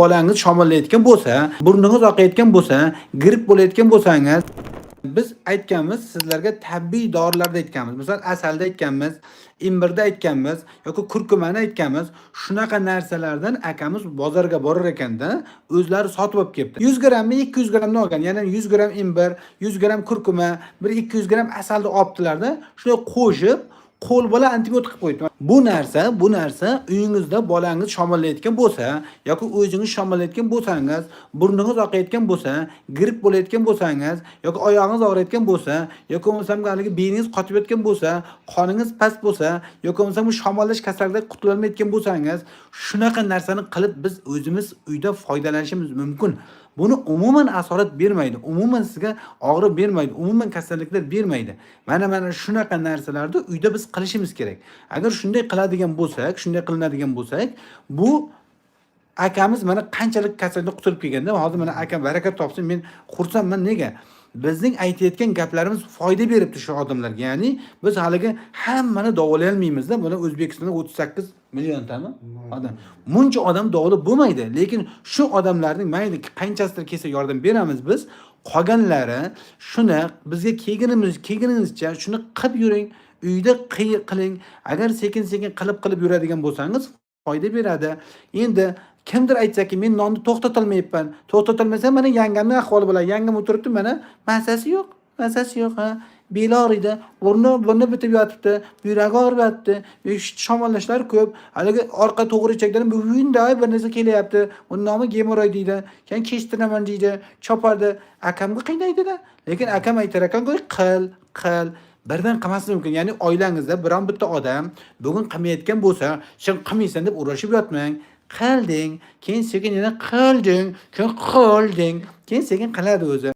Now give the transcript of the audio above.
bolangiz shamollayotgan bo'lsa, burningiz oqayotgan bo'lsa, gripp bo'layotgan bo'lsangiz, biz aytganmiz, sizlarga tabiiy dorilarda aytganmiz. Misol asalda aytganmiz, imbirda aytganmiz yoki kurkumani aytganmiz. Shunaqa narsalardan akamiz bozorga borar ekanda, o'zlari sotib olib kelibdi. 100 grammmi, 200 grammni olgan. Ya'ni 100 gram imbir, 100 gram kurkuma, bir 200 gram asalni olibdilarda, shuni qo'shib qo'l bola antibiotik qilib qo'ydi. Bu narsa uyingizda bolangiz shamollayotgan bo'lsa yoki o'zingiz shamollayotgan bo'lsangiz, burningiz oqayotgan bo'lsa, gripp bo'layotgan bo'lsangiz yoki oyog'ingiz og'riyotgan bo'lsa yoki bo'lmasam haligi beyningiz qotib yotgan bo'lsa, qoningiz past bo'lsa yoki bo'lmasam bu shamollash kasalligidan qutula olmayotgan bo'lsangiz, shunaqa narsani qilib biz o'zimiz uyda foydalanishimiz mumkin. Buni umuman asorat bermaydi. Umuman sizga og'riq bermaydi. Umuman kasalliklar bermaydi. Mana shunaqa narsalarni uyda biz qilishimiz kerak. Agar shunday qiladigan bo'lsak, shunday qilinadigan bo'lsak, bu akamiz mana qanchalik kasallikdan qutulib kelganda, hozir mana akam barakat topsin, men xursandman. Nega? Bizning aytayotgan gaplarimiz foyda beribdi shu odamlarga. Ya'ni biz haliga hammani davolay olmaymiz-da. Buni O'zbekistonda 38 milliontami odam. Muncha odam davolab bo'lmaydi, lekin shu odamlarning mayli qanchasidir kelsa yordam beramiz biz. Qolganlari shuni bizga kelganingizcha shuni qilib yuring, uyda qiling. Agar sekin-sekin qilib yuradigan bo'lsangiz, foyda beradi. Endi kimdir aytsa-ki, men nonni to'xtatolmayapman. To'xtatolmasam mana yangamning ahvoli bilan, yangam o'tiribdi, mana masasi yo'q, ha. Beli og'riydi, burni bitib yotibdi, yuragi og'riyapti, shamollashlar ko'p. Haligi orqa to'g'richakdan buyinday bir narsa kelyapti. Uning nomi gemoroid deydi. Keyin keshtiraman deydi, chopardi. Akamga qiynaydi-da. Lekin akam aytar ekan-ku, qil. Birdan qilmaslik mumkin. Ya'ni oilangizda biron bitta odam bugun qilmayotgan bo'lsa, sen qilmaysan deb uğraşib yotmang. Qilding, keyin sekin yana qilding, keyin sekin qiladi o'zi.